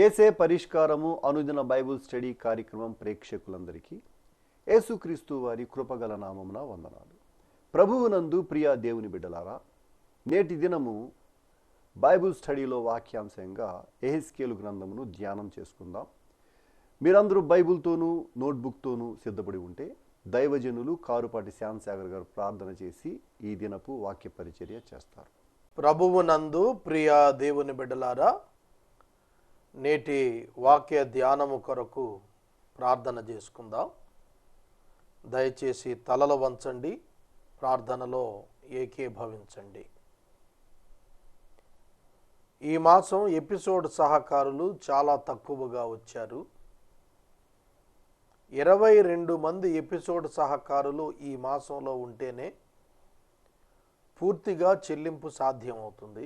ఏసే పరిష్కారము అనుదిన Bible study కార్యక్రమం ప్రేక్షకులందరికీ యేసుక్రీస్తు వారి కృపగల నామమున వందనాలు. ప్రభువునందు ప్రియ దేవుని బిడ్డలారా, నేటి దినము బైబుల్ స్టడీలో వాక్యాంశంగా యెహెజ్కేలు గ్రంథమును ధ్యానం చేసుకుందాం. మీరందరూ బైబుల్తోనూ నోట్బుక్తోనూ సిద్ధపడి ఉంటే దైవజనులు కారుపాటి శ్యాంసాగర్ గారు ప్రార్థన చేసి ఈ దినపు వాక్య పరిచర్య చేస్తారు. ప్రభువునందు ప్రియ దేవుని బిడ్డలారా, నేటి వాక్య ధ్యానము కొరకు ప్రార్థన చేసుకుందాం. దయచేసి తలలు వంచండి, ప్రార్థనలో ఏకీభవించండి. ఈ మాసం ఎపిసోడ్ సహకారులు చాలా తక్కువగా వచ్చారు. 22 మంది ఎపిసోడ్ సహకారులు ఈ మాసంలో ఉంటేనే పూర్తిగా చెల్లింపు సాధ్యమవుతుంది.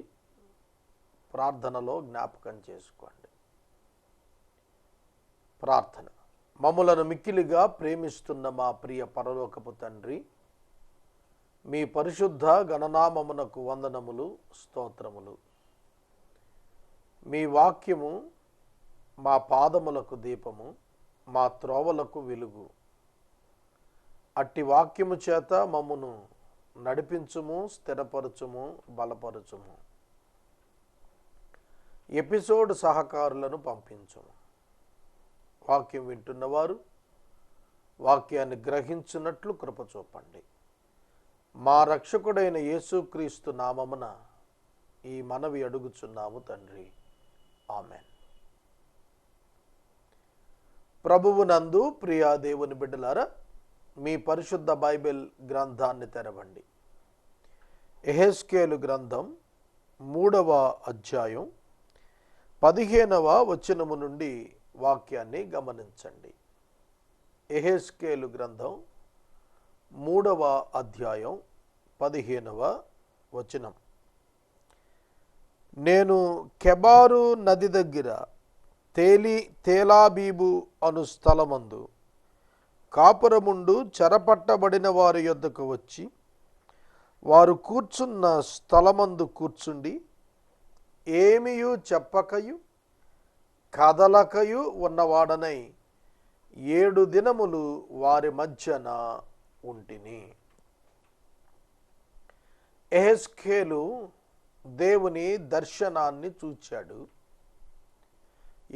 ప్రార్థనలో జ్ఞాపకం చేసుకోండి. ప్రార్థన. మమ్ములను మిక్కిలిగా ప్రేమిస్తున్న మా ప్రియ పరలోకపు తండ్రి, మీ పరిశుద్ధ గణనామమునకు వందనములు, స్తోత్రములు. మీ వాక్యము మా పాదములకు దీపము, మా త్రోవలకు వెలుగు. అట్టి వాక్యము చేత మమ్మును నడిపించుము, స్థిరపరచుము, బలపరచుము. ఎపిసోడ్ సహకారులను పంపించుము. వాక్యం వింటున్నవారు వాక్యాన్ని గ్రహించున్నట్లు కృప చూపండి. మా రక్షకుడైన యేసుక్రీస్తు నామమున ఈ మనవి అడుగుచున్నాము తండ్రి, ఆమెన్. ప్రభువునందు ప్రియ దేవుని బిడ్డలారా, మీ పరిశుద్ధ బైబిల్ గ్రంథాన్ని తెరవండి. యెహెజ్కేలు గ్రంథం 3వ అధ్యాయం 15వ వచనము నుండి వాక్యాన్ని గమనించండి. యెహెజ్కేలు గ్రంథం 3వ అధ్యాయం 15వ వచనం. నేను కెబారు నది దగ్గర తేలాబీబు అను స్థలమందు కాపురముండు చెరపట్టబడిన వారి యొద్దకు వచ్చి వారు కూర్చున్న స్థలమందు కూర్చుండి ఏమియు చెప్పకయు కదలకయు ఉన్నవాడనై 7 దినములు వారి మధ్యన ఉంటిని. యెహెజ్కేలు దేవుని దర్శనాన్ని చూచాడు.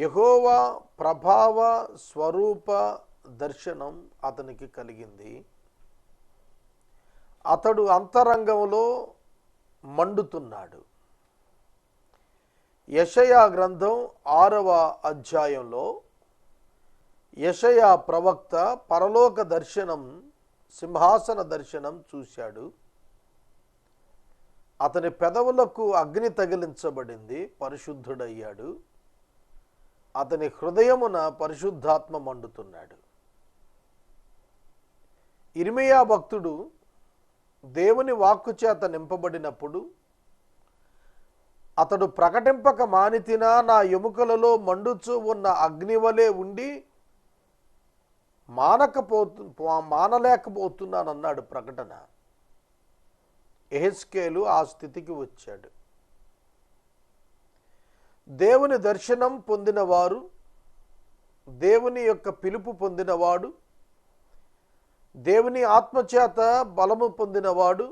యెహోవా ప్రభావ స్వరూప దర్శనం అతనికి కలిగింది. అతడు అంతరంగంలో మండుతున్నాడు. యెషయా గ్రంథం 6వ అధ్యాయంలో యెషయా ప్రవక్త పరలోక దర్శనం, సింహాసన దర్శనం చూశాడు. అతని పెదవులకు అగ్ని తగిలించబడింది, పరిశుద్ధుడయ్యాడు. అతని హృదయమున పరిశుద్ధాత్మ మండుతున్నాడు. ఇర్మీయా భక్తుడు దేవుని వాక్కు చేత నింపబడినప్పుడు అతడు ప్రకటింపక మానితినా నా ఎముకలలో మండుచూ ఉన్న అగ్నివలే ఉండి మానలేకపోతున్నానన్నాడు ప్రకటన. యెహెజ్కేలు ఆ స్థితికి వచ్చాడు. దేవుని దర్శనం పొందినవారు, దేవుని యొక్క పిలుపు పొందినవాడు, దేవుని ఆత్మచేత బలము పొందినవాడు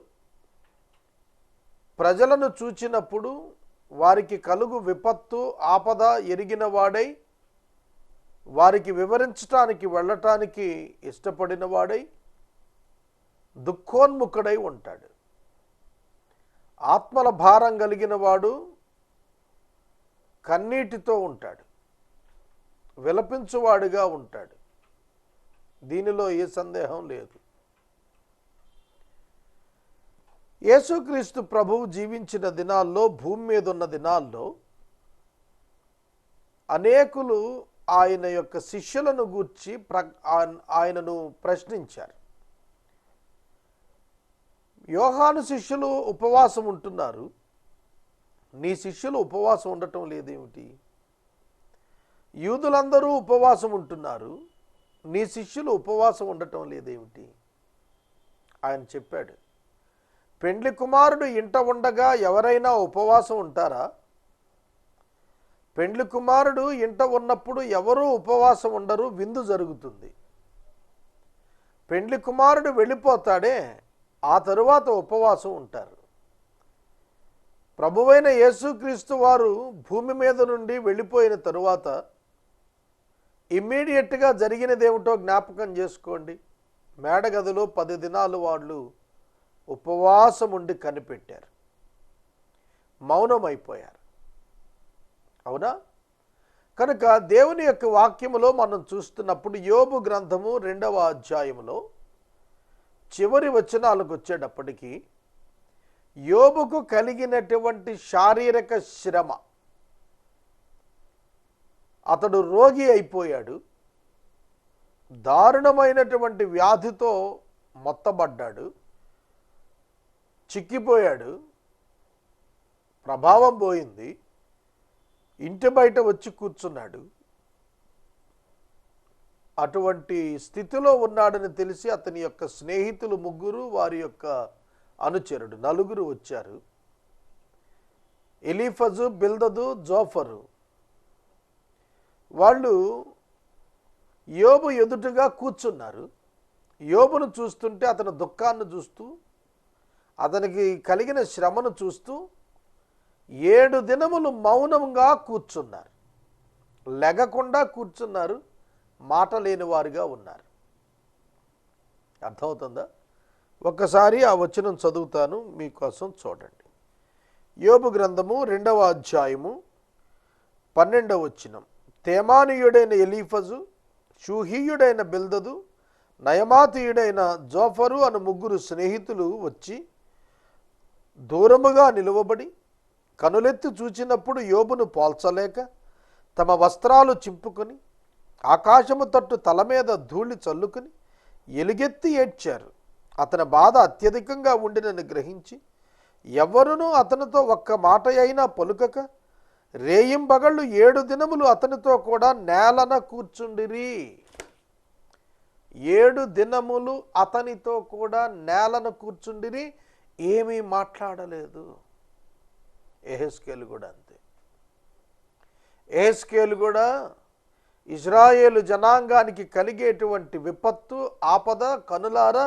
ప్రజలను చూచినప్పుడు వారికి కలుగు విపత్తు ఆపద ఎరిగిన వాడై వారికి వివరించటానికి వెళ్ళటానికి ఇష్టపడిన వాడై దుఃఖోన్ముఖుడై ఉంటాడు. ఆత్మల భారం కలిగిన వాడు కన్నీటితో ఉంటాడు, విలపించువాడుగా ఉంటాడు. దీనిలో ఏ సందేహం లేదు. యేసుక్రీస్తు ప్రభువు జీవించిన దినాల్లో, భూమి మీద ఉన్న దినాల్లో అనేకులు ఆయన యొక్క శిష్యులను గూర్చి ఆయనను ప్రశ్నించారు. యోహాను శిష్యులు ఉపవాసం ఉంటున్నారు, నీ శిష్యులు ఉపవాసం ఉండటం లేదేమిటి? యూదులందరూ ఉపవాసం ఉంటున్నారు, నీ శిష్యులు ఉపవాసం ఉండటం లేదేమిటి? ఆయన చెప్పాడు, పెండ్లి కుమారుడు ఇంట ఉండగా ఎవరైనా ఉపవాసం ఉంటారా? పెండ్లి కుమారుడు ఇంట ఉన్నప్పుడు ఎవరూ ఉపవాసం ఉండరు, విందు జరుగుతుంది. పెండ్లి కుమారుడు వెళ్ళిపోతాడే, ఆ తరువాత ఉపవాసం ఉంటారు. ప్రభువైన యేసుక్రీస్తు వారు భూమి మీద నుండి వెళ్ళిపోయిన తరువాత ఇమ్మీడియట్గా జరిగినదేమిటో జ్ఞాపకం చేసుకోండి. మేడగదిలో 10 దినాలు వాళ్ళు ఉపవాసం ఉండి కనిపెట్టారు, మౌనమైపోయారు. అవునా? కనుక దేవుని యొక్క వాక్యములో మనం చూస్తున్నప్పుడు యోబు గ్రంథము 2వ అధ్యాయములో చివరి వచనాలకు వచ్చేటప్పటికీ యోబుకు కలిగినటువంటి శారీరక శ్రమ, అతడు రోగి అయిపోయాడు, దారుణమైనటువంటి వ్యాధితో మొత్తబడ్డాడు, చిక్కిపోయాడు, ప్రభావం పోయింది, ఇంటి బయట వచ్చి కూర్చున్నాడు. అటువంటి స్థితిలో ఉన్నాడని తెలిసి అతని యొక్క స్నేహితులు 3, వారి యొక్క అనుచరుడు 4 వచ్చారు. ఎలీఫజు, బిల్దదు, జోఫరు. వాళ్ళు యోబు ఎదుటగా కూర్చున్నారు. యోబును చూస్తుంటే అతని దుఃఖాన్ని చూస్తూ, అతనికి కలిగిన శ్రమను చూస్తూ 7 దినములు మౌనంగా కూర్చున్నారు. లెగకుండా కూర్చున్నారు, మాట లేని వారుగా ఉన్నారు. అర్థమవుతుందా? ఒక్కసారి ఆ వచనం చదువుతాను మీకోసం, చూడండి. యోబు గ్రంథము 2వ అధ్యాయము 12వ వచనం. తేమానీయుడైన ఎలీఫజు, షూహీయుడైన బిల్దదు, నయమాతీయుడైన జోఫరు అను 3 స్నేహితులు వచ్చి దూరముగా నిలువబడి కనులెత్తి చూచినప్పుడు యోబును పోల్చలేక తమ వస్త్రాలు చింపుకొని ఆకాశము తట్టు తల మీద ధూళి చల్లుకుని ఎలుగెత్తి ఏడ్చారు. అతని బాధ అత్యధికంగా ఉండినని గ్రహించి ఎవరునూ అతనితో ఒక్క మాట అయినా పలుకక రేయింబగళ్ళు 7 దినములు అతనితో కూడా నేలన కూర్చుండిరి. 7 దినములు అతనితో కూడా నేలన కూర్చుండిరి, ఏమీ మాట్లాడలేదు. యెహెజ్కేలు కూడా అంతే. యెహెజ్కేలు కూడా ఇజ్రాయేలు జనాంగానికి కలిగేటువంటి విపత్తు, ఆపద కనులారా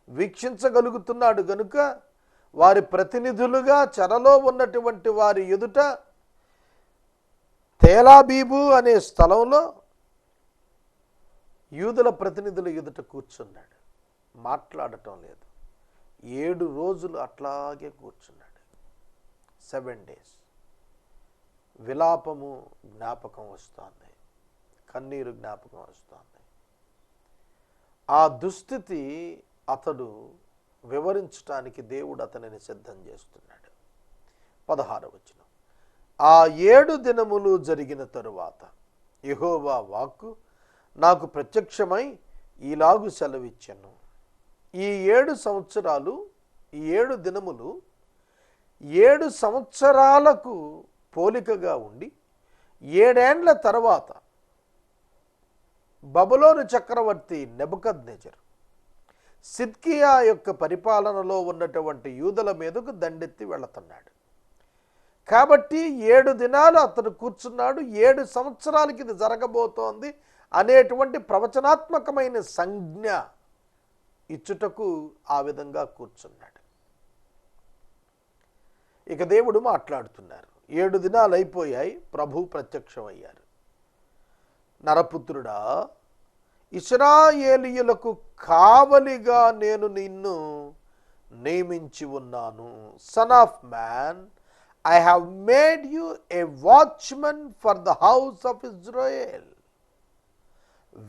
వీక్షించగలుగుతున్నాడు గనుక వారి ప్రతినిధులుగా చెరలో ఉన్నటువంటి వారి ఎదుట తేలాబీబు అనే స్థలంలో యూదుల ప్రతినిధుల ఎదుట కూర్చున్నాడు, మాట్లాడటం లేదు. 7 రోజులు అట్లాగే కూర్చున్నాడు. 7 days. విలాపము జ్ఞాపకం వస్తుంది, కన్నీరు జ్ఞాపకం వస్తుంది. ఆ దుస్థితి అతడు వివరించడానికి దేవుడు అతనిని సిద్ధం చేస్తున్నాడు. 16వ వచనం. ఆ 7 దినములు జరిగిన తరువాత యెహోవా వాక్కు నాకు ప్రత్యక్షమై ఈలాగు సెలవిచ్చెను. ఈ 7 సంవత్సరాలు, ఈ 7 దినములు 7 సంవత్సరాలకు పోలికగా ఉండి 7 ఏండ్ల తర్వాత బబులోను చక్రవర్తి నెబుకద్నెజరు సిద్కియా యొక్క పరిపాలనలో ఉన్నటువంటి యూదుల మీదకు దండెత్తి వెళుతున్నాడు. కాబట్టి 7 దినాలు అతను కూర్చున్నాడు. 7 సంవత్సరాలకి ఇది జరగబోతోంది అనేటువంటి ప్రవచనాత్మకమైన సంజ్ఞ ఇచ్చుటకు ఆ విధంగా కూర్చున్నాడు. ఇక దేవుడు మాట్లాడుతున్నారు. 7 దినాలు అయిపోయాయి, ప్రభు ప్రత్యక్షమయ్యారు. నరపుత్రుడా, ఇశ్రాయేలీయులకు కావలిగా నేను నిన్ను నియమించి ఉన్నాను. Son of man, I have made you a watchman for the house of Israel.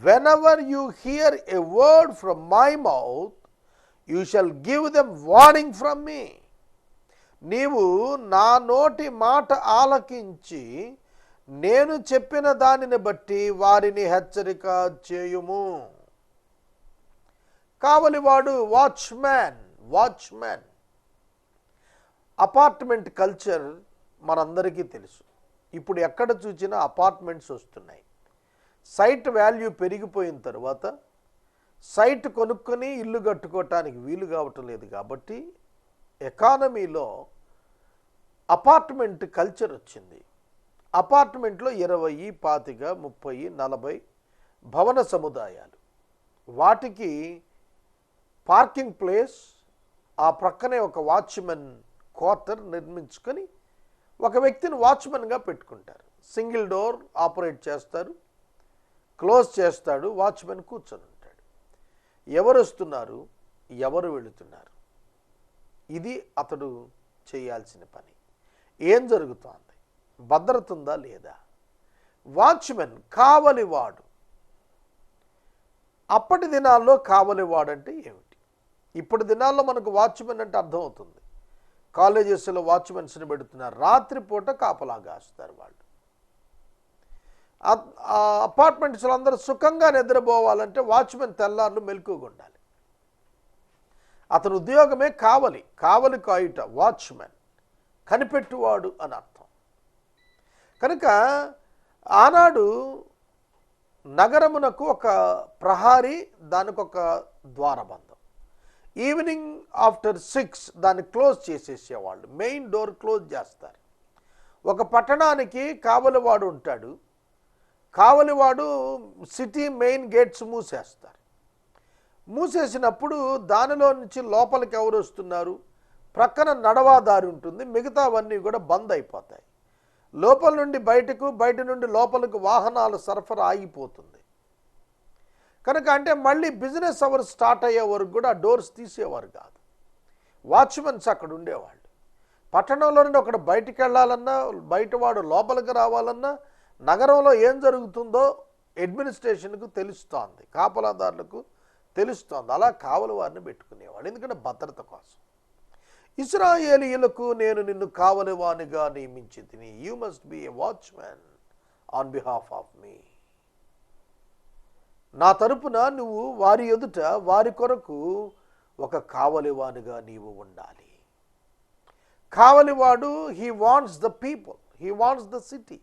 Whenever you hear a word from my mouth, you shall give them warning from me. నీవు నా నోటి మాట ఆలకించి నేను చెప్పిన దానిని బట్టి వారిని హెచ్చరిక చేయుము. కావలివాడు వాచ్మ్యాన్. వాచ్మ్యాన్ అపార్ట్మెంట్ కల్చర్ మనందరికీ తెలుసు. ఇప్పుడు ఎక్కడ చూసినా అపార్ట్మెంట్స్ వస్తున్నాయి. సైట్ వాల్యూ పెరిగిపోయిన తర్వాత సైట్ కొనుక్కొని ఇల్లు కట్టుకోవటానికి వీలు కావటం లేదు. కాబట్టి ఎకానమీలో అపార్ట్మెంట్ కల్చర్ వచ్చింది. అపార్ట్మెంట్లో 20, 25, 30, 40 భవన సముదాయాలు. వాటికి పార్కింగ్ ప్లేస్, ఆ ప్రక్కనే ఒక వాచ్మెన్ క్వార్టర్ నిర్మించుకొని ఒక వ్యక్తిని వాచ్మెన్గా పెట్టుకుంటారు. సింగిల్ డోర్ ఆపరేట్ చేస్తారు, క్లోజ్ చేస్తాడు, వాచ్మెన్ కూర్చొని ఉంటాడు. ఎవరు వస్తున్నారు, ఎవరు వెళుతున్నారు, ఇది అతడు చేయాల్సిన పని. ఏం జరుగుతోంది, భద్రత ఉందా లేదా. వాచ్మెన్ కావలివాడు. అప్పటి దినాల్లో కావలివాడు అంటే ఏమిటి? ఇప్పటి దినాల్లో మనకు వాచ్మెన్ అంటే అర్థమవుతుంది. కాలేజెస్లో వాచ్మెన్స్ని పెడుతున్నారు, రాత్రిపూట కాపలా కాస్తారు వాళ్ళు. అపార్ట్మెంట్స్లో అందరూ సుఖంగా నిద్రపోవాలంటే వాచ్మెన్ తెల్లార్లు మెలకువగా ఉండాలి. అతని ఉద్యోగమే కావలి, కావలి కాయుట, వాచ్మెన్, కనిపెట్టువాడు అని అర్థం. కనుక ఆనాడు నగరమునకు ఒక ప్రహారీ, దానికి ఒక ద్వారబంధం. ఈవినింగ్ ఆఫ్టర్ 6 దాన్ని క్లోజ్ చేసేసేవాళ్ళు, మెయిన్ డోర్ క్లోజ్ చేస్తారు. ఒక పట్టణానికి కావలివాడు ఉంటాడు. కావలివాడు సిటీ మెయిన్ గేట్స్ మూసేస్తారు. మూసేసినప్పుడు దానిలో నుంచి లోపలికి ఎవరు వస్తున్నారు, ప్రక్కన నడవాదారి ఉంటుంది, మిగతావన్నీ కూడా బంద్ అయిపోతాయి. లోపల నుండి బయటకు, బయట నుండి లోపలికి వాహనాల సరఫరా ఆగిపోతుంది. కనుక అంటే మళ్ళీ బిజినెస్ అవర్స్ స్టార్ట్ అయ్యే వరకు కూడా ఆ డోర్స్ తీసేవారు కాదు. వాచ్మెన్స్ అక్కడ ఉండేవాళ్ళు. పట్టణంలో నుండి ఒకడు బయటికి వెళ్ళాలన్నా, బయటవాడు లోపలికి రావాలన్నా, నగరంలో ఏం జరుగుతుందో అడ్మినిస్ట్రేషన్కు తెలుస్తోంది, కాపలాదారులకు తెలుస్తోంది. అలా కావలి వారిని పెట్టుకునేవాడు, ఎందుకంటే భద్రత కోసం. ఇశ్రాయేలీయులకు నేను నిన్ను కావలివానిగా నియమించి తిని, you must be a watchman on behalf of me. నా తరపున నువ్వు వారి ఎదుట, వారి కొరకు ఒక కావలివానిగా నీవు ఉండాలి. కావలివాడు, he wants the people, he wants the city.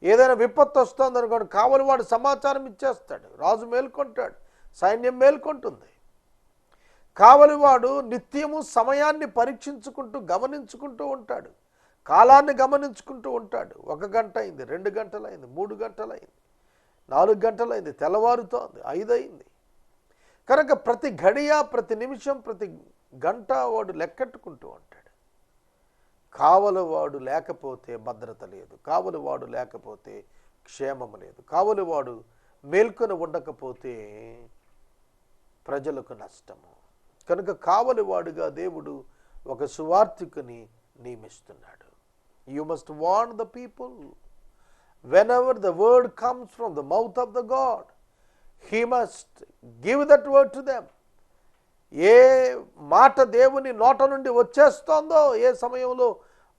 ఏదైనా విపత్తు వస్తుంది అనుకోండి, కావలివాడు సమాచారం ఇచ్చేస్తాడు, రాజు మేల్కొంటాడు, సైన్యం మేల్కొంటుంది. కావలివాడు నిత్యము సమయాన్ని పరీక్షించుకుంటూ, గమనించుకుంటూ ఉంటాడు, కాలాన్ని గమనించుకుంటూ ఉంటాడు. 1 గంట అయింది, 2 గంటలైంది, 3 గంటలైంది, 4 గంటలైంది, తెల్లవారుతోంది, 5 అయింది. కనుక ప్రతి గడియ, ప్రతి నిమిషం, ప్రతి గంట వాడు లెక్కెట్టుకుంటూ ఉంటాడు. కావలివాడు లేకపోతే భద్రత లేదు, కావలివాడు లేకపోతే క్షేమం లేదు, కావలివాడు మేల్కొని ఉండకపోతే ప్రజలకు నష్టము. కనుక కావలివాడుగా దేవుడు ఒక సువార్తికుని నియమిస్తున్నాడు. You must warn the people whenever the word comes from the mouth of the God, he must give that word to them. ఏ మాట దేవుని నోట నుండి వచ్చేస్తోందో, ఏ సమయంలో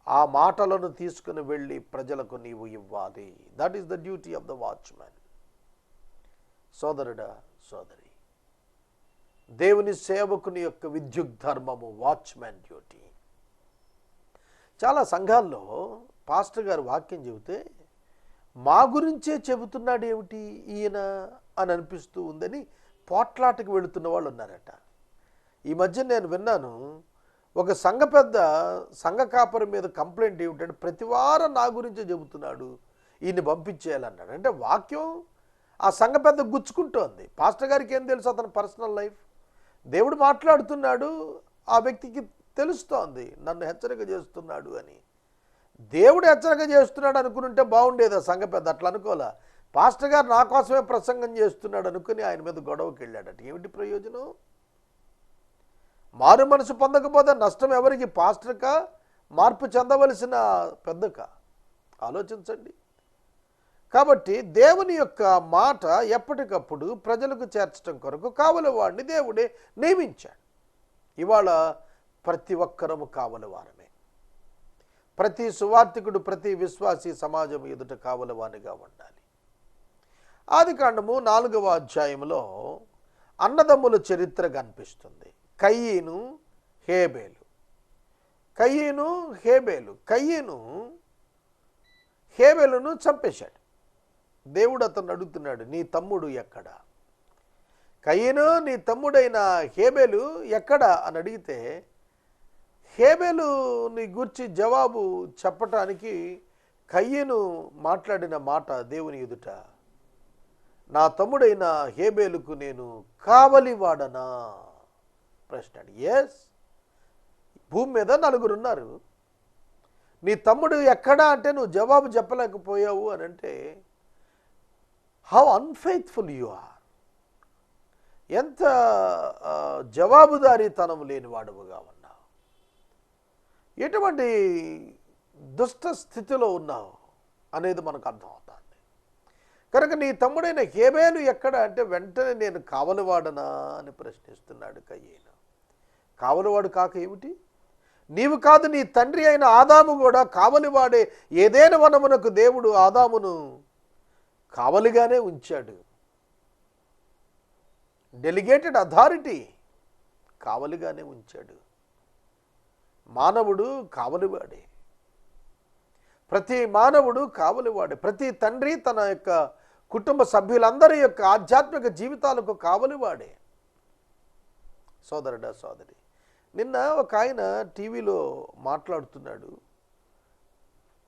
ఆ మాటలను తీసుకుని వెళ్ళి ప్రజలకు నీవు ఇవ్వాలి. That is the duty of the watchman. సోదరుడా, సోదరి, దేవుని సేవకుని యొక్క విద్యుత్ ధర్మము వాచ్మెన్ డ్యూటీ. చాలా సంఘాల్లో పాస్టర్ గారు వాక్యం చెబితే మా గురించే చెబుతున్నాడు ఏమిటి ఈయన అని అనిపిస్తూ ఉందని పోట్లాటకు వెళుతున్న వాళ్ళు ఉన్నారట. ఈ మధ్య నేను విన్నాను, ఒక సంఘ పెద్ద సంఘ కాపరి మీద కంప్లైంట్ ఏమిటంటే, ప్రతి వారం నా గురించే చెబుతున్నాడు, ఈయన్ని పంపించేయాలన్నాడు. అంటే వాక్యం ఆ సంఘ పెద్ద గుచ్చుకుంటోంది. పాస్టర్ గారికి ఏం తెలుసు అతని పర్సనల్ లైఫ్? దేవుడు మాట్లాడుతున్నాడు, ఆ వ్యక్తికి తెలుస్తోంది నన్ను హెచ్చరిక చేస్తున్నాడు అని. దేవుడు హెచ్చరిక చేస్తున్నాడు అనుకుంటే బాగుండేది ఆ సంఘ పెద్ద. అట్లా అనుకోలే, పాస్టర్ గారు నా కోసమే ప్రసంగం చేస్తున్నాడు అనుకుని ఆయన మీద గొడవకి వెళ్ళాడట. ఏమిటి ప్రయోజనం? మారు మనసు పొందకపోతే నష్టం ఎవరికి? పాస్టర్కా, మార్పు చెందవలసిన పెద్దకా? ఆలోచించండి. కాబట్టి దేవుని యొక్క మాట ఎప్పటికప్పుడు ప్రజలకు చేర్చడం కొరకు కావలివాడిని దేవుడే నియమించాడు. ఇవాళ ప్రతి ఒక్కరము కావలివారమే. ప్రతి సువార్తికుడు, ప్రతి విశ్వాసీ సమాజం ఎదుట కావలివానిగా ఉండాలి. ఆదికాండము 4వ అధ్యాయంలో అన్నదమ్ముల చరిత్ర కనిపిస్తుంది. కయీను, హేబేలు. కయీను, హేబేలు. కయీను హేబేలును చంపేశాడు. దేవుడు అతను అడుగుతున్నాడు, నీ తమ్ముడు ఎక్కడా? కయీను, నీ తమ్ముడైన హేబేలు ఎక్కడా అని అడిగితే, హేబేలుని గూర్చి జవాబు చెప్పటానికి కయ్యను మాట్లాడిన మాట దేవుని ఎదుట, నా తమ్ముడైన హేబేలుకు నేను కావలివాడనా ప్రశ్న. ఎస్, భూమి మీద నలుగురున్నారు, నీ తమ్ముడు ఎక్కడా అంటే నువ్వు జవాబు చెప్పలేకపోయావు అని అంటే హౌ అన్ఫెయిత్ఫుల్ యు ఆర్. ఎంత జవాబుదారీతనం లేని వాడుగా ఉన్నావు, ఎటువంటి దుష్ట స్థితిలో ఉన్నావు అనేది మనకు అర్థమవుతుంది. కనుక నీ తమ్ముడైన హేబేలు ఎక్కడ అంటే వెంటనే నేను కావలివాడనా అని ప్రశ్నిస్తున్నాడు కయ్యేను. కావలివాడు కాక ఏమిటి? నీవు కాదు, నీ తండ్రి అయిన ఆదాము కూడా కావలివాడే. ఏదైనా వనమునకు దేవుడు ఆదామును కావలిగానే ఉంచాడు. డెలిగేటెడ్ అథారిటీ, కావలిగానే ఉంచాడు. మానవుడు కావలివాడే, ప్రతి మానవుడు కావలివాడే. ప్రతి తండ్రి తన యొక్క కుటుంబ సభ్యులందరి యొక్క ఆధ్యాత్మిక జీవితాలకు కావలివాడే. సోదరుడా, సోదరి, నిన్న ఒక ఆయన టీవీలో మాట్లాడుతున్నాడు,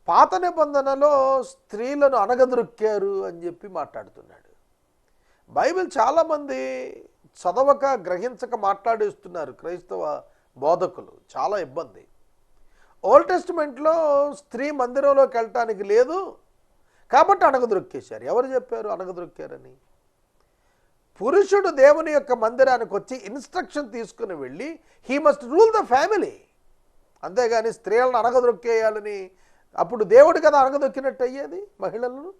పాత నిబంధనలో స్త్రీలను అణగదొక్కారు అని చెప్పి మాట్లాడుతున్నాడు. బైబిల్ చాలామంది చదవక గ్రహించక మాట్లాడేస్తున్నారు క్రైస్తవ బోధకులు, చాలా ఇబ్బంది. ఓల్డ్ టెస్టిమెంట్లో స్త్రీ మందిరంలోకి వెళ్ళటానికి లేదు కాబట్టి అణగదొక్కేశారు. ఎవరు చెప్పారు అణగదొక్కారని? పురుషుడు దేవుని యొక్క మందిరానికి వచ్చి ఇన్స్ట్రక్షన్ తీసుకుని వెళ్ళి he must rule the family, అంతేగాని స్త్రీలను అణగదొక్కేయాలని అప్పుడు దేవుడు కదా అణగదొక్కినట్టు అయ్యేది మహిళలను?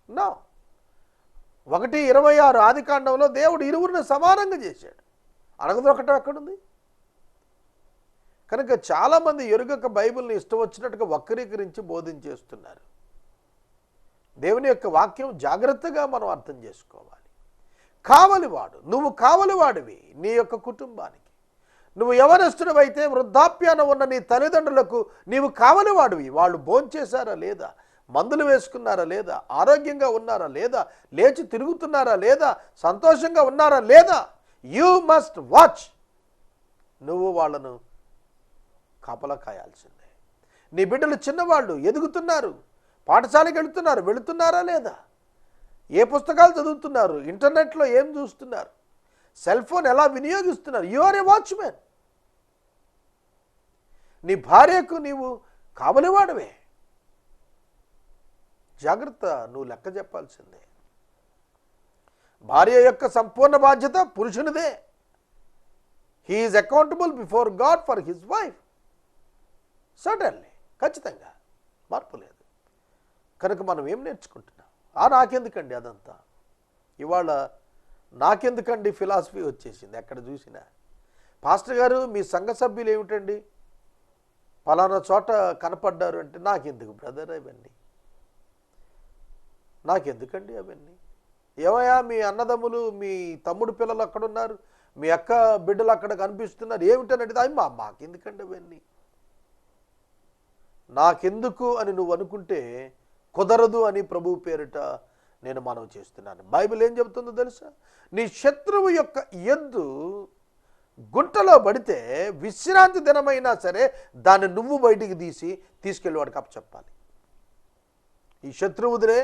నా 1:26 ఆదికాండంలో దేవుడు ఇరువురిని సమానంగా చేశాడు. అణగదొక్కటం ఎక్కడుంది? కనుక చాలామంది ఎరుగక బైబిల్ని ఇష్టం వచ్చినట్టుగా వక్రీకరించి బోధించేస్తున్నారు. దేవుని యొక్క వాక్యం జాగ్రత్తగా మనం అర్థం చేసుకోవాలి. కావలివాడు, నువ్వు కావలివాడివి నీ యొక్క కుటుంబానికి. నువ్వు యవనస్తుడివైతే వృద్ధాప్యాన ఉన్న నీ తల్లిదండ్రులకు నీవు కావలివాడివి. వాళ్ళు భోంచేశారా లేదా, మందులు వేసుకున్నారా లేదా, ఆరోగ్యంగా ఉన్నారా లేదా, లేచి తిరుగుతున్నారా లేదా, సంతోషంగా ఉన్నారా లేదా, యూ మస్ట్ వాచ్. నువ్వు వాళ్ళను కాపలా కాయాల్సిందే. నీ బిడ్డలు చిన్నవాళ్ళు ఎదుగుతున్నారు, పాఠశాలకు వెళుతున్నారా లేదా, ఏ పుస్తకాలు చదువుతున్నారు, ఇంటర్నెట్లో ఏం చూస్తున్నారు, సెల్ ఫోన్ ఎలా వినియోగిస్తున్నారు, యు ఆర్ ఏ వాచ్మెన్. నీ భార్యకు నీవు కావలివాడవే. జాగ్రత్త, నువ్వు లెక్క చెప్పాల్సిందే. భార్య యొక్క సంపూర్ణ బాధ్యత పురుషునిదే. He is accountable before God for his wife. Suddenly, ఖచ్చితంగా మార్పు లేదు. కనుక మనం ఏం నేర్చుకుంటున్నాం? నాకెందుకండి అదంతా, ఇవాళ నాకెందుకండి ఫిలాసఫీ వచ్చేసింది. ఎక్కడ చూసినా పాస్టర్ గారు మీ సంఘ సభ్యులు ఏమిటండి పలానా చోట కనపడ్డారు అంటే, నాకెందుకు బ్రదర్ అవన్నీ, నాకెందుకండి అవన్నీ? ఏమయ్యా మీ అన్నదమ్ములు మీ తమ్ముడు పిల్లలు అక్కడున్నారు, మీ అక్క బిడ్డలు అక్కడ కనిపిస్తున్నారు ఏమిటనంటే, అవి మాకెందుకండి అవన్నీ? నాకెందుకు అని నువ్వు అనుకుంటే కుదరదు అని ప్రభువు పేరిట నేను మనవి చేస్తున్నాను. బైబిల్ ఏం చెబుతుందో తెలుసా? నీ శత్రువు యొక్క ఎద్దు గుంటలో పడితే విశ్రాంతి దినమైనా సరే దాన్ని నువ్వు బయటికి తీసుకెళ్ళి వాడికి అప్పచెప్పాలి. ఈ శత్రువుదిరే,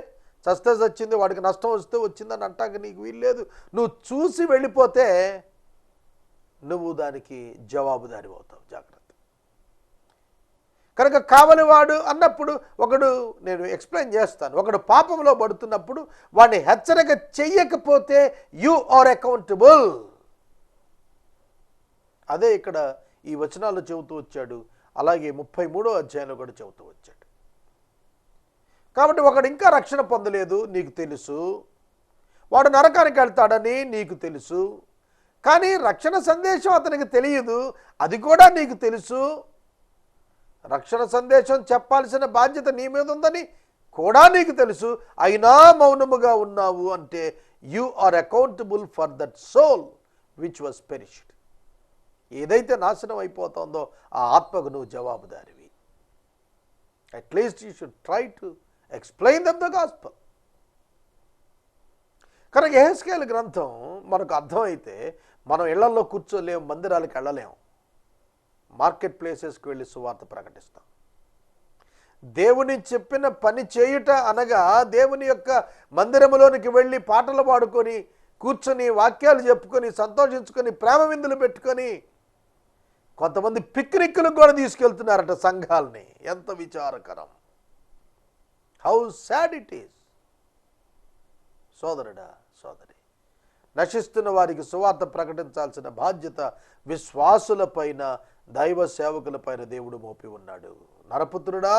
చస్తే చచ్చింది, వాడికి నష్టం వస్తే వచ్చిందని అంటాక నీకు వీల్లేదు. నువ్వు చూసి వెళ్ళిపోతే నువ్వు దానికి జవాబుదారి అవుతావు. జాగ్రత్త. కనుక కావలివాడు అన్నప్పుడు ఒకడు, నేను ఎక్స్ప్లెయిన్ చేస్తాను, ఒకడు పాపంలో పడుతున్నప్పుడు వాడిని హెచ్చరిక చెయ్యకపోతే యు ఆర్ అకౌంటబుల్. అదే ఇక్కడ ఈ వచనాల్లో చెబుతూ వచ్చాడు, అలాగే 33వ అధ్యాయంలో కూడా చెబుతూ వచ్చాడు. కాబట్టి ఒకడు ఇంకా రక్షణ పొందలేదు, నీకు తెలుసు, వాడు నరకానికి వెళ్తాడని నీకు తెలుసు, కానీ రక్షణ సందేశం అతనికి తెలియదు, అది కూడా నీకు తెలుసు. రక్షణ సందేశం చెప్పాల్సిన బాధ్యత నీ మీద ఉందని కూడా నీకు తెలుసు, అయినా మౌనముగా ఉన్నావు అంటే you are accountable for that soul which was perished. ఏదైతే నాశనం అయిపోతుందో ఆ ఆత్మకు నువ్వు జవాబుదారివి. At least you should try to explain them the gospel. కనుక యెహెజ్కేలు గ్రంథం మనకు అర్థమైతే మనం ఇళ్లలో కూర్చోలేము, మందిరాలకు వెళ్ళలేము, మార్కెట్ ప్లేసెస్కి వెళ్ళి సువార్త ప్రకటిస్తాం. దేవుని చెప్పిన పని చేయుట అనగా దేవుని యొక్క మందిరములోనికి వెళ్ళి పాటలు పాడుకొని కూర్చొని వాక్యాలు చెప్పుకొని సంతోషించుకొని ప్రేమ విందులు పెట్టుకొని కొంతమంది పిక్నిక్లకు కూడా తీసుకెళ్తున్నారట సంఘాలని. ఎంత విచారకరం! How sad it is. సోదరుడా, సోదరి, నశిస్తున్న వారికి సువార్త ప్రకటించాల్సిన బాధ్యత విశ్వాసులపైన, దైవ సేవకులపైన దేవుడు మోపి ఉన్నాడు. నరపుత్రుడా,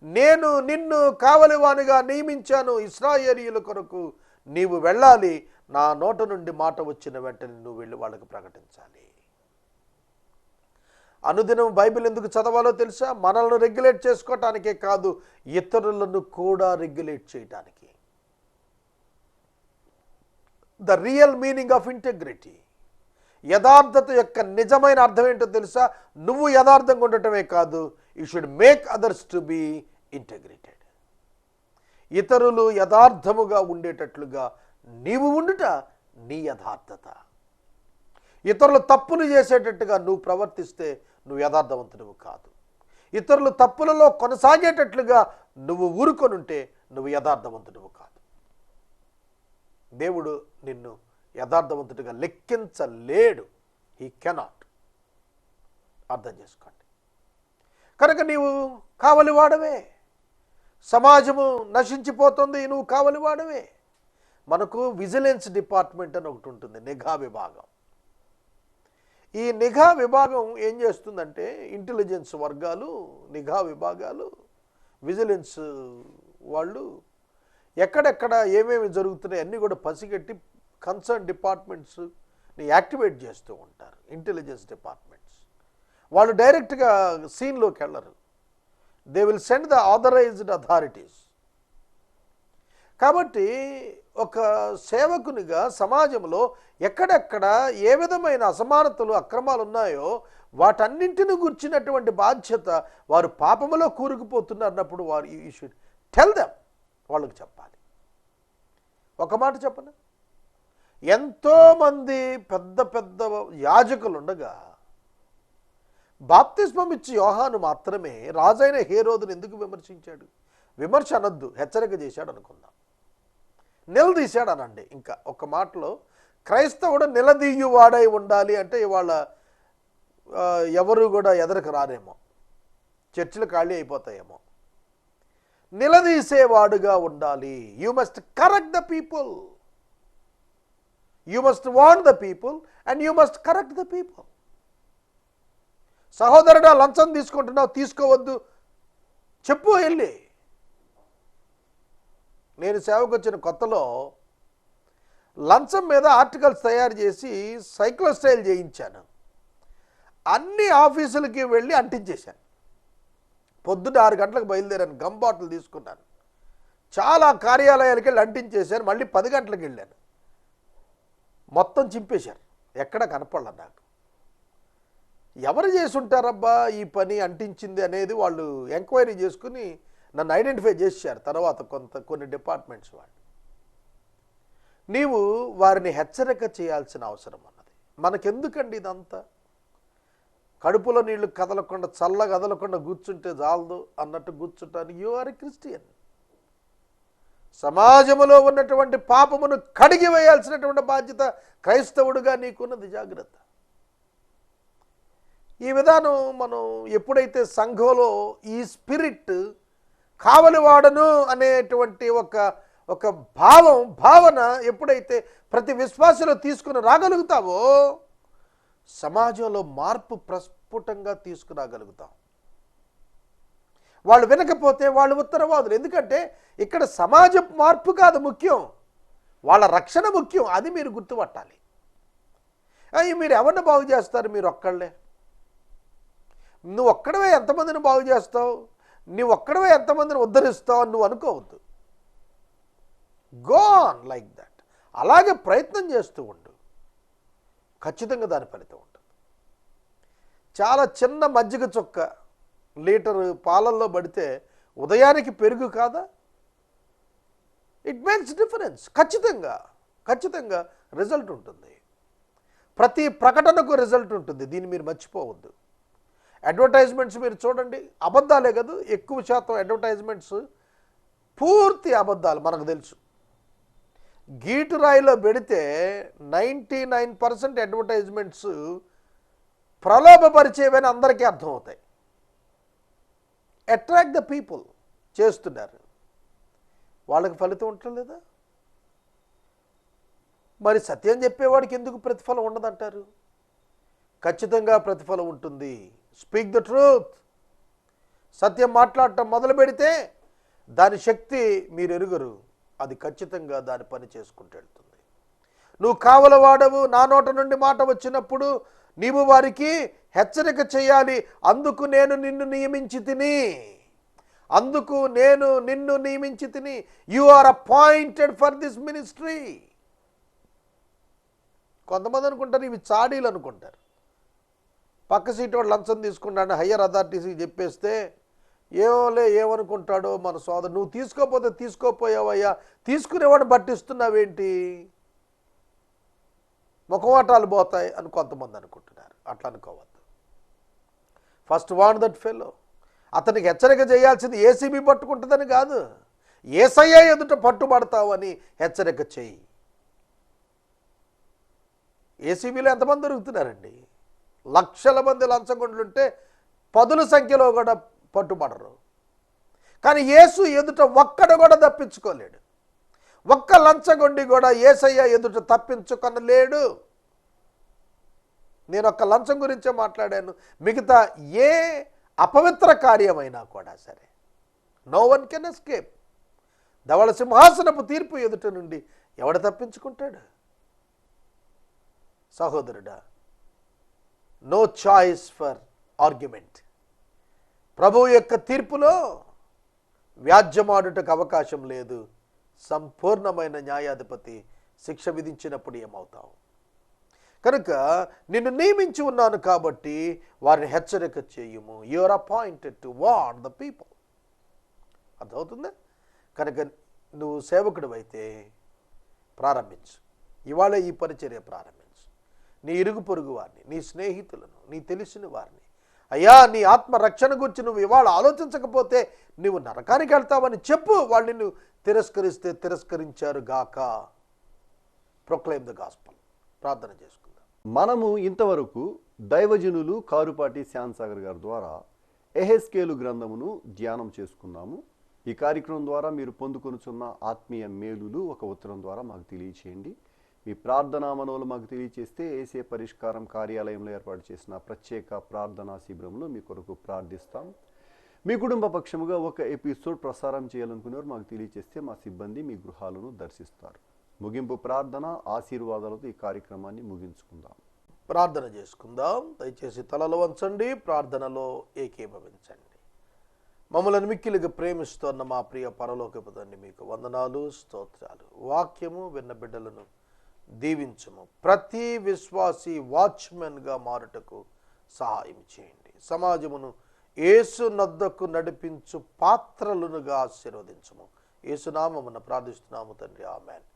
నేను నిన్ను కావలివానిగా నియమించాను ఇశ్రాయేలీయుల కొరకు. నీవు వెళ్ళాలి. నా నోట నుండి మాట వచ్చిన వెంటనే నువ్వు వెళ్ళి వాళ్ళకు ప్రకటించాలి. అనుదినం బైబిల్ ఎందుకు చదవాలో తెలుసా? మనల్ని రెగ్యులేట్ చేసుకోవటానికే కాదు, ఇతరులను కూడా రెగ్యులేట్ చేయటానికి. The real meaning of integrity, యథార్థత యొక్క నిజమైన అర్థం ఏంటో తెలుసా? నువ్వు యథార్థంగా ఉండటమే కాదు, you should make others to be integrated. ఇతరులు యథార్థముగా ఉండేటట్లుగా నీవు ఉండుట నీ యథార్థత. ఇతరులు తప్పులు చేసేటట్టుగా నువ్వు ప్రవర్తిస్తే నువ్వు యథార్థవంతుడు కాదు. ఇతరులు తప్పులలో కొనసాగేటట్లుగా నువ్వు ఊరుకొనుంటే నువ్వు యథార్థవంతుడు కాదు. దేవుడు నిన్ను యథార్థవంతుడిగా లెక్కించలేడు. He cannot. అర్థం చేసుకోండి. కనుక నీవు కావలివాడవే. సమాజము నశించిపోతుంది, నువ్వు కావలివాడవే. మనకు విజిలెన్స్ డిపార్ట్మెంట్ అని ఒకటి ఉంటుంది, నిఘా విభాగం. ఈ నిఘా విభాగం ఏం చేస్తుందంటే, ఇంటెలిజెన్స్ వర్గాలు, నిఘా విభాగాలు, విజిలెన్స్ వాళ్ళు ఎక్కడెక్కడ ఏమేమి జరుగుతున్నాయి అన్నీ కూడా పసిగట్టి కన్సర్న్ డిపార్ట్మెంట్స్ని యాక్టివేట్ చేస్తూ ఉంటారు. ఇంటెలిజెన్స్ డిపార్ట్మెంట్స్ వాళ్ళు డైరెక్ట్గా సీన్లోకి వెళ్ళరు. They will send the authorized authorities. కాబట్టి ఒక సేవకునిగా సమాజంలో ఎక్కడెక్కడ ఏ విధమైన అసమానతలు, అక్రమాలు ఉన్నాయో వాటన్నింటిని గుర్చినటువంటి బాధ్యత, వారు పాపములో కూరుకుపోతున్నప్పుడు వారు యూ షుడ్ టెల్ దెమ్, వాళ్ళకి చెప్పాలి. ఒక మాట చెప్పను, ఎంతోమంది పెద్ద పెద్ద యాజకులు ఉండగా బాప్తిస్మం ఇచ్చి యోహాను మాత్రమే రాజైన హేరోదును ఎందుకు విమర్శించాడు? విమర్శ అనొద్దు, హెచ్చరిక చేశాడు అనుకుందాం. నిలదీశాడు అనండి. ఇంకా ఒక మాటలో క్రైస్తవుడు నిలదీయువాడై ఉండాలి అంటే ఇవాళ ఎవరు కూడా ఎదరకు రారేమో, చర్చిలు ఖాళీ అయిపోతాయేమో. నిలదీసేవాడుగా ఉండాలి. You must correct the people, you must warn the people and you must correct the people. సహోదరుడా, లంచం తీసుకుంటున్నావు, తీసుకోవద్దు చెప్పు వెళ్ళి. నేను సేవకు వచ్చిన కొత్తలో లంచం మీద ఆర్టికల్స్ తయారు చేసి సైక్లోస్టైల్ చేయించాను. అన్ని ఆఫీసులకి వెళ్ళి అంటించేశాను. పొద్దున్న 6 గంటలకు బయలుదేరాను, గమ్ బాటిల్ తీసుకున్నాను, చాలా కార్యాలయాలకి వెళ్ళి అంటించేశాను. మళ్ళీ 10 గంటలకు వెళ్ళాను, మొత్తం చింపేశారు, ఎక్కడ కనపడలే నాకు. ఎవరు చేసి ఉంటారబ్బా ఈ పని అంటించింది అనేది వాళ్ళు ఎంక్వైరీ చేసుకుని నన్ను ఐడెంటిఫై చేశారు తర్వాత కొన్ని డిపార్ట్మెంట్స్ వాళ్ళు. నీవు వారిని హెచ్చరిక చేయాల్సిన అవసరం ఉన్నది. మనకెందుకండి ఇదంతా? కడుపులో నీళ్లు కదలకుండా, చల్ల కదలకుండా కూర్చుంటే చాలదు అన్నట్టు కూర్చుంటానికి యు ఆర్ ఎ క్రిస్టియన్. సమాజంలో ఉన్నటువంటి పాపమును కడిగి వేయాల్సినటువంటి బాధ్యత క్రైస్తవుడుగా నీకున్నది. జాగ్రత్త. ఈ విధానం మనం ఎప్పుడైతే సంఘంలో ఈ స్పిరిట్, కావలివాడను అనేటువంటి ఒక భావన ఎప్పుడైతే ప్రతి విశ్వాసలో తీసుకుని రాగలుగుతావో సమాజంలో మార్పు ప్రస్ఫుటంగా తీసుకురాగలుగుతాం. వాళ్ళు వినకపోతే వాళ్ళు ఉత్తరవాదులు. ఎందుకంటే ఇక్కడ సమాజ మార్పు కాదు ముఖ్యం, వాళ్ళ రక్షణ ముఖ్యం. అది మీరు గుర్తుపట్టాలి. మీరు ఎవరిని బాగు చేస్తారు? మీరు ఒక్కళ్ళే. నువ్వు ఒక్కడవే ఎంతమందిని బాగు చేస్తావు, నువ్వు ఒక్కడవే ఎంతమందిని ఉద్ధరిస్తావు అని నువ్వు అనుకోవద్దు. Go on like that. అలాగే ప్రయత్నం చేస్తూ ఉండు, ఖచ్చితంగా దాని ఫలితం ఉంటుంది. చాలా చిన్న మజ్జిగ చుక్క లీటరు పాలల్లో పడితే ఉదయానికి పెరుగు కాదా? It makes difference. ఖచ్చితంగా రిజల్ట్ ఉంటుంది. ప్రతి ప్రకటనకు రిజల్ట్ ఉంటుంది. దీన్ని మీరు మర్చిపోవద్దు. అడ్వర్టైజ్మెంట్స్ మీరు చూడండి, అబద్ధాలే కదా ఎక్కువ శాతం. అడ్వర్టైజ్మెంట్స్ పూర్తి అబద్ధాలు మనకు తెలుసు. గీటురాయిలో పెడితే 99% అడ్వర్టైజ్మెంట్స్ ప్రలోభపరిచేవని అందరికీ అర్థమవుతాయి. అట్రాక్ట్ ద పీపుల్ చేస్తున్నారు, వాళ్ళకి ఫలితం ఉండలేదా? మరి సత్యం చెప్పేవాడికి ఎందుకు ప్రతిఫలం ఉండదంటారు? ఖచ్చితంగా ప్రతిఫలం ఉంటుంది. Speak the truth. సత్యం మాట్లాడటం మొదలు పెడితే దాని శక్తి మీరు ఎరుగరు. అది ఖచ్చితంగా దాని పని చేసుకుంటూ వెళ్తుంది. నువ్వు కావలవాడవు, నా నోట నుండి మాట వచ్చినప్పుడు నీవు వారికి హెచ్చరిక చేయాలి. అందుకు నేను నిన్ను నియమించి తిని. You are appointed for this ministry. కొంతమంది అనుకుంటారు ఇవి చాడీలు అనుకుంటారు. పక్క సీటు వాడు లంచం తీసుకున్నాడు హయ్యర్ అథారిటీస్కి చెప్పేస్తే ఏమనుకుంటాడో మన సోదరు. నువ్వు తీసుకోపోతే తీసుకోపోయావయ్యా, తీసుకునేవాడిని పట్టిస్తున్నావేంటి, ముఖమాటాలు పోతాయి అని కొంతమంది అనుకుంటున్నారు. అట్లా అనుకోవద్దు. First warn that fellow. అతనికి హెచ్చరిక చేయాల్సింది ఏసీబీ పట్టుకుంటుందని కాదు, యేసయ్య ఎదుట పట్టుబడతావని హెచ్చరిక చేయి. ఏసీబీలో ఎంతమంది దొరుకుతున్నారండి? లక్షల మంది లంచగొండ్లుంటే పదుల సంఖ్యలో కూడా పట్టుబడరు. కానీ యేసు ఎదుట ఒక్కడు కూడా తప్పించుకోలేడు. ఒక్క లంచగొండి కూడా యేసయ్య ఎదుట తప్పించుకొనలేడు. నేను ఒక్క లంచం గురించే మాట్లాడాను. మిగతా ఏ అపవిత్ర కార్యమైనా కూడా సరే, నో వన్ కెన్ ఎస్కేప్. ధవళ సింహాసనపు తీర్పు ఎదుట నుండి ఎవడు తప్పించుకుంటాడు? సహోదరుడా, నో చాయిస్ ఫర్ ఆర్గ్యుమెంట్. ప్రభువు యొక్క తీర్పులో వ్యాజ్యమాడుటకు అవకాశం లేదు. సంపూర్ణమైన న్యాయాధిపతి శిక్ష విధించినప్పుడు ఏమవుతావు? కనుక నిన్ను నియమించి ఉన్నాను కాబట్టి వారిని హెచ్చరిక చేయుము. You are appointed to warn the people. అర్థమవుతుందా? కనుక నువ్వు సేవకుడు అయితే ప్రారంభించు. ఇవాళ ఈ పరిచర్య ప్రారంభించు. నీ ఇరుగు పొరుగు వారిని, నీ స్నేహితులను, నీ తెలిసిన వారిని, అయ్యా నీ ఆత్మ రక్షణ గురించి నువ్వు ఇవాళ ఆలోచించకపోతే నువ్వు నరకానికి వెళ్తావని చెప్పు. వాళ్ళు నిన్ను తిరస్కరిస్తే తిరస్కరించారు గాక. Proclaim the gospel. ప్రార్థన చేసుకుందాం. మనము ఇంతవరకు దైవజనులు కారుపాటి శ్యాన్సాగర్ గారి ద్వారా ఎహెస్కేలు గ్రంథమును ధ్యానం చేసుకున్నాము. ఈ కార్యక్రమం ద్వారా మీరు పొందుకొనుచున్న ఆత్మీయ మేలులు ఒక ఉత్తరం ద్వారా మాకు తెలియచేయండి. మీ ప్రార్థనా మనవులు మాకు తెలియచేస్తే ఏసే పరిష్కారం కార్యాలయంలో ఏర్పాటు చేసిన ప్రత్యేక ప్రార్థనా శిబిరంలో మీ కొరకు ప్రార్థిస్తాం. మీ కుటుంబ పక్షముగా ఒక ఎపిసోడ్ ప్రసారం చేయాలనుకునేవారు మాకు తెలియచేస్తే మా సిబ్బంది మీ గృహాలను దర్శిస్తారు. ముగింపు ప్రార్థన ఆశీర్వాదాలతో ఈ కార్యక్రమాన్ని ముగించుకుందాం. ప్రార్థన చేసుకుందాం. దయచేసి తలలు వంచండి, ప్రార్థనలో ఏకీభవించండి. మమ్మల్ని మిక్కిలిగా ప్రేమిస్తున్న మా ప్రియ పరలోకపు తండ్రి, మీకు వందనాలు, స్తోత్రాలు. వాక్యము విన్న బిడ్డలను దీవించము. ప్రతి విశ్వాసి వాచ్మెన్గా మారుటకు సహాయం చేయండి. సమాజమును యేసు నద్దకు నడిపించు పాత్రలునుగా ఆశీర్వదించము. యేసునామమున ప్రార్థిస్తున్నాము తండ్రి, ఆమెన్.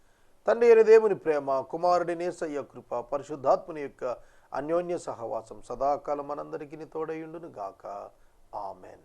తండ్రి అయిన దేవుని ప్రేమ, కుమారుడి యేసయ్య కృప, పరిశుద్ధాత్మని యొక్క అన్యోన్య సహవాసం సదాకాలం మనందరికీ తోడయుండును గాక. ఆమెన్.